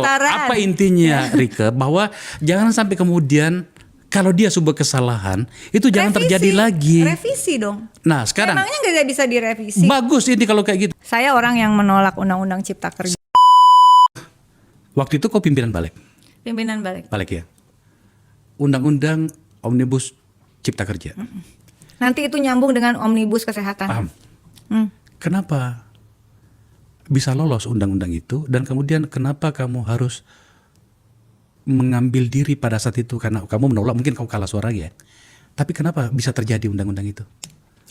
Apa intinya, Rike? Bahwa jangan sampai kemudian kalau dia sebuah kesalahan itu jangan terjadi lagi. Revisi dong. Nah sekarang emangnya nggak bisa direvisi? Bagus ini kalau kayak gitu. Saya orang yang menolak undang-undang Cipta Kerja. Waktu itu kau pimpinan balik ya. Undang-undang Omnibus Cipta Kerja. Nanti itu nyambung dengan Omnibus Kesehatan. Paham. Kenapa bisa lolos undang-undang itu dan kemudian kenapa kamu harus mengambil diri pada saat itu karena kamu menolak, mungkin kamu kalah suara ya. Tapi kenapa bisa terjadi undang-undang itu?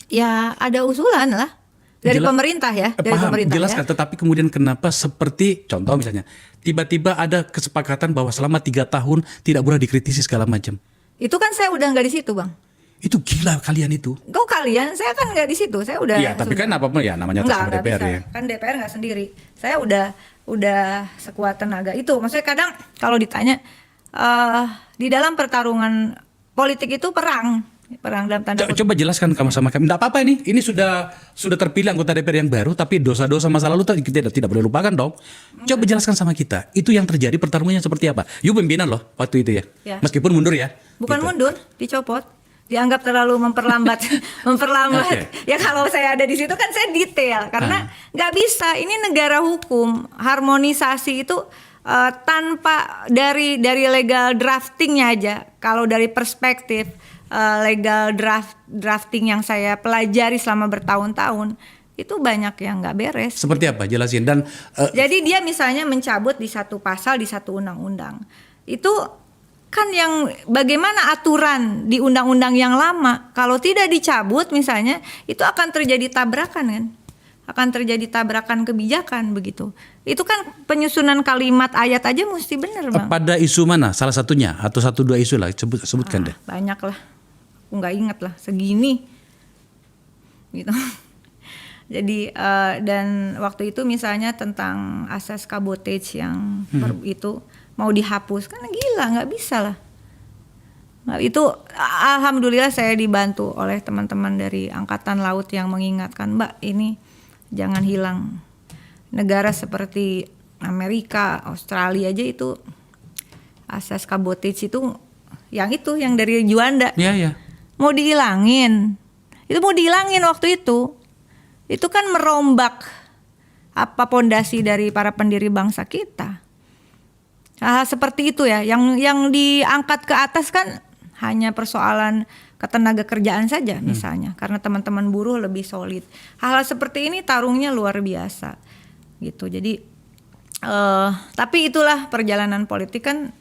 Ya ada usulan lah dari pemerintah ya, dari paham, pemerintah jelaskan. ya. Tetapi kemudian kenapa seperti contoh misalnya tiba-tiba ada kesepakatan bahwa selama 3 tahun tidak boleh dikritisi segala macam. Itu kan saya udah nggak di situ, Bang. Itu gila kalian itu. Kok kalian? Saya kan nggak di situ. Saya udah. Iya, tapi kan apa ya namanya sama DPR bisa. ya. Kan DPR nggak sendiri. Saya udah sekuat tenaga itu. Maksudnya kadang kalau ditanya di dalam pertarungan politik itu perang dalam tanda kutip. Coba jelaskan sama kami. Tidak apa-apa ini. Ini sudah terpilih anggota DPR yang baru, tapi dosa-dosa masa lalu kita tidak boleh lupakan dong. Coba jelaskan sama kita. Itu yang terjadi pertarungannya seperti apa? You pimpinan loh waktu itu ya. Meskipun mundur ya. Bukan gitu. mundur, dicopot. Dianggap terlalu memperlambat. Okay. Ya kalau saya ada di situ kan saya detail karena nggak bisa. Ini negara hukum, harmonisasi itu tanpa dari legal draftingnya aja. Kalau dari perspektif legal drafting yang saya pelajari selama bertahun-tahun itu banyak yang nggak beres. Seperti apa? Jelasin. Dan jadi dia misalnya mencabut di satu pasal di satu undang-undang itu kan yang bagaimana aturan di undang-undang yang lama kalau tidak dicabut misalnya itu akan terjadi tabrakan kan, akan terjadi tabrakan kebijakan begitu. Itu kan penyusunan kalimat ayat aja mesti benar, Bang. Pada isu mana? Salah satunya atau 1-2 isu lah sebutkan deh. Banyak lah, aku nggak inget lah segini gitu. Jadi dan waktu itu misalnya tentang asas kabotage yang itu mau dihapus kan gila, nggak bisa lah. Nah, itu alhamdulillah saya dibantu oleh teman-teman dari Angkatan Laut yang mengingatkan, Mbak ini jangan hilang. Negara seperti Amerika, Australia aja itu asas kabotage itu yang dari Juanda. Iya. Mau dihilangin. Itu mau dihilangin waktu itu. Itu kan merombak apa pondasi dari para pendiri bangsa kita. Hal seperti itu ya, yang diangkat ke atas kan hanya persoalan ketenaga kerjaan saja misalnya, karena teman-teman buruh lebih solid. Hal-hal seperti ini tarungnya luar biasa, gitu. Jadi, tapi itulah perjalanan politik kan,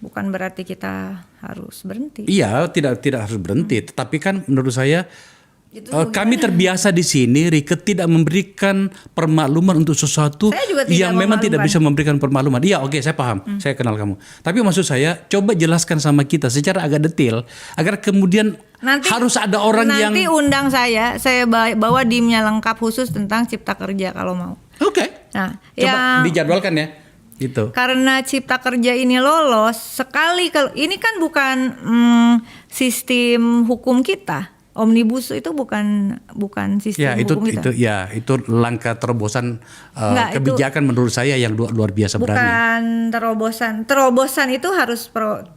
bukan berarti kita harus berhenti. Iya, tidak harus berhenti. Tetapi kan menurut saya kami terbiasa di sini, Rike, tidak memberikan permakluman untuk sesuatu yang memang tidak bisa memberikan permakluman. Iya, oke, saya paham, saya kenal kamu. Tapi maksud saya, coba jelaskan sama kita secara agak detail, agar kemudian harus ada orang yang... Nanti undang saya bawa dimnya lengkap khusus tentang Cipta Kerja kalau mau. Oke. Nah, coba dijadwalkan ya. Gitu. Karena Cipta Kerja ini lolos sekali, kalau ini kan bukan sistem hukum kita. Omnibus itu bukan sistem hukum kita. Itu langkah terobosan kebijakan menurut saya yang luar biasa berani. Bukan terobosan. Terobosan itu harus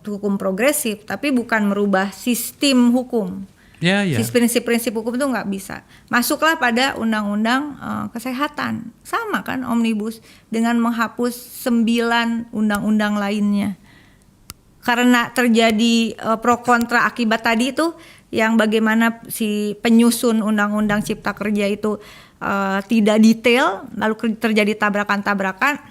hukum progresif, tapi bukan merubah sistem hukum. Ya. Prinsip-prinsip hukum itu nggak bisa. Masuklah pada undang-undang kesehatan. Sama kan Omnibus dengan menghapus 9 undang-undang lainnya. Karena terjadi pro kontra akibat tadi itu yang bagaimana si penyusun undang-undang Cipta Kerja itu tidak detail, lalu terjadi tabrakan-tabrakan.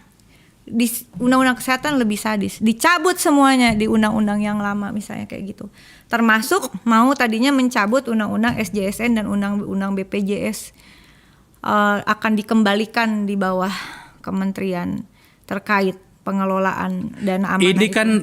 Di undang-undang kesehatan lebih sadis, dicabut semuanya di undang-undang yang lama misalnya kayak gitu. Termasuk mau tadinya mencabut undang-undang SJSN dan undang-undang BPJS akan dikembalikan di bawah kementerian terkait pengelolaan dana amanah. Ini kan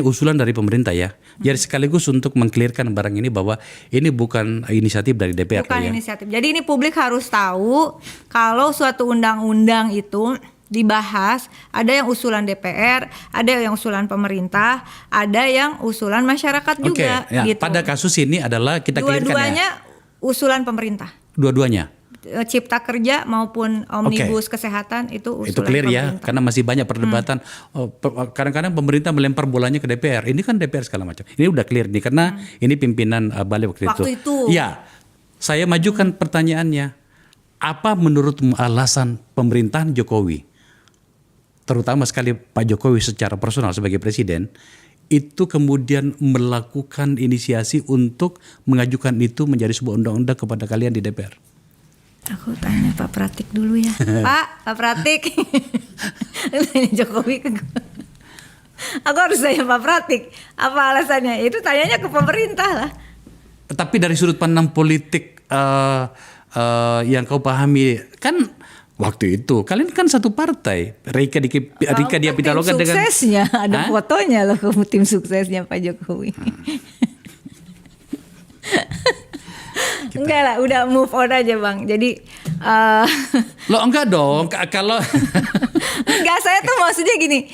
usulan dari pemerintah ya. Jadi sekaligus untuk mengklirkan barang ini bahwa ini bukan inisiatif dari DPR. Bukan inisiatif. Jadi ini publik harus tahu kalau suatu undang-undang itu dibahas, ada yang usulan DPR, ada yang usulan pemerintah, ada yang usulan masyarakat juga. Ya, gitu. Pada kasus ini adalah kita klirkan ya. Dua-duanya usulan pemerintah. Dua-duanya. Cipta Kerja maupun Omnibus Kesehatan itu usulan Itu clear ya, pemerintah. karena masih banyak perdebatan. Kadang-kadang pemerintah melempar bolanya ke DPR. Ini kan DPR segala macam. Ini udah clear nih, karena ini pimpinan balik waktu itu. Ya, saya majukan pertanyaannya. Apa menurutmu alasan pemerintahan Jokowi, terutama sekali Pak Jokowi secara personal sebagai presiden, itu kemudian melakukan inisiasi untuk mengajukan itu menjadi sebuah undang-undang kepada kalian di DPR? Aku tanya Pak Pratik dulu ya. Pak Pratik. Tanya Jokowi ke gue. Aku harus tanya Pak Pratik. Apa alasannya? Itu tanyanya ke pemerintah lah. Tapi dari sudut pandang politik yang kau pahami, kan waktu itu kalian kan satu partai. Rika Diah Pitaloka dengan suksesnya ada fotonya loh, tim suksesnya Pak Jokowi. Enggak lah, udah move on aja Bang. Jadi Loh enggak dong, kalau enggak, saya tuh maksudnya gini,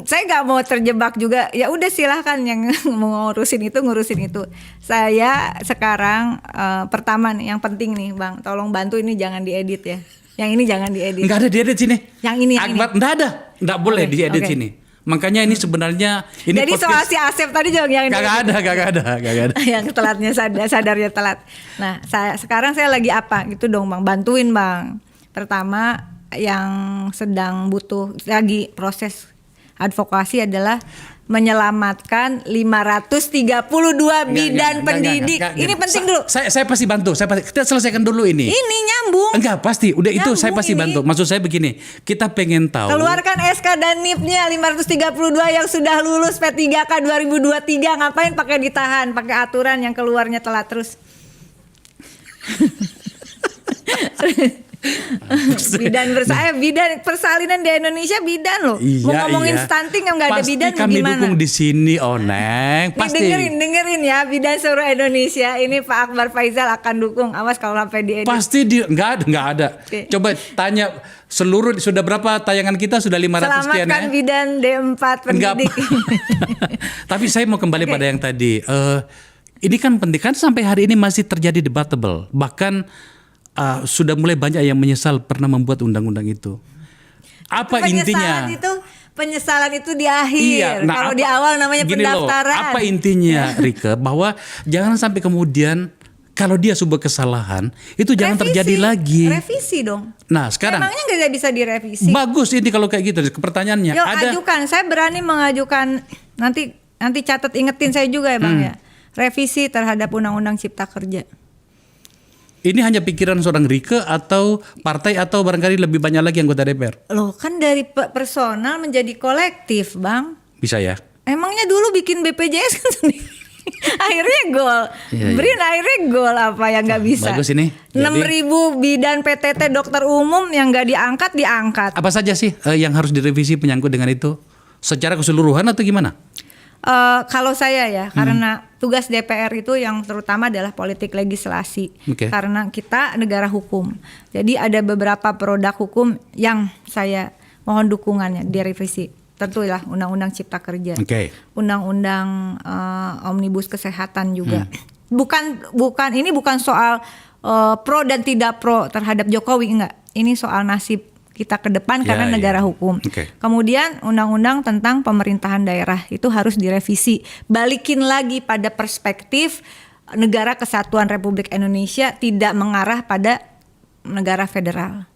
saya nggak mau terjebak juga. Ya udah silahkan yang mau ngurusin itu. Saya sekarang pertama nih, yang penting nih Bang, tolong bantu ini jangan diedit ya. Yang ini jangan diedit. Enggak ada diedit sini. Yang ini. Akbar enggak ada, enggak boleh diedit sini. Makanya ini sebenarnya ini jadi podcast. soal si Asep tadi juga yang Gak ada. yang telatnya sadarnya telat. Nah, sekarang saya lagi apa gitu dong Bang, bantuin Bang. Pertama yang sedang butuh lagi proses advokasi adalah menyelamatkan 532 bidan pendidik. Ini penting dulu. Saya pasti bantu. Kita selesaikan dulu ini. Ini nyambung. Enggak, pasti. Udah itu saya pasti ini. bantu. Maksud saya begini, kita pengen tahu. Keluarkan SK dan NIP-nya 532 yang sudah lulus P3K 2023. Ngapain pakai ditahan, pakai aturan yang keluarnya telat terus. Bidan persalinan di Indonesia bidan loh. Mau ngomongin stunting yang nggak ada bidan pasti kami gimana? dukung di sini, Neng. Pasti. Dengerin ya, bidan seluruh Indonesia ini Pak Akbar Faisal akan dukung. Awas kalau sampai diedit. Pasti nggak ada. Okay. Coba tanya seluruh, sudah berapa tayangan kita, sudah 500 sekian ya. Selamatkan bidan D4 pendidik. Tapi saya mau kembali pada yang tadi. Ini kan penting kan, sampai hari ini masih terjadi debatable. Bahkan sudah mulai banyak yang menyesal pernah membuat undang-undang itu. Apa intinya? Penyesalan itu di akhir. Iya, kalau di awal namanya pendaftaran. Loh, apa intinya, Rika? Bahwa jangan sampai kemudian kalau dia sebuah kesalahan itu jangan terjadi lagi. Revisi dong. Nah sekarang. Emangnya nggak bisa direvisi? Bagus ini kalau kayak gitu. Pertanyaannya. Ajukan. Saya berani mengajukan. Nanti catat, ingetin saya juga ya Bang ya. Revisi terhadap Undang-Undang Cipta Kerja. Ini hanya pikiran seorang Rika atau partai atau barangkali lebih banyak lagi anggota DPR? Loh kan dari personal menjadi kolektif Bang. Bisa ya? Emangnya dulu bikin BPJS kan sendiri. Akhirnya gol. Brin akhirnya gol, apa yang gak bisa. Bagus ini. 6.000 bidan PTT dokter umum yang gak diangkat. Apa saja sih yang harus direvisi penyangkut dengan itu? Secara keseluruhan atau gimana? Kalau saya ya, karena tugas DPR itu yang terutama adalah politik legislasi. Karena kita negara hukum. Jadi ada beberapa produk hukum yang saya mohon dukungannya direvisi. Tentulah Undang-Undang Cipta Kerja, Undang-Undang Omnibus Kesehatan juga. Ini bukan soal pro dan tidak pro terhadap Jokowi, enggak. Ini soal nasib kita ke depan karena negara hukum. Kemudian undang-undang tentang pemerintahan daerah itu harus direvisi. Balikin lagi pada perspektif negara kesatuan Republik Indonesia, tidak mengarah pada negara federal.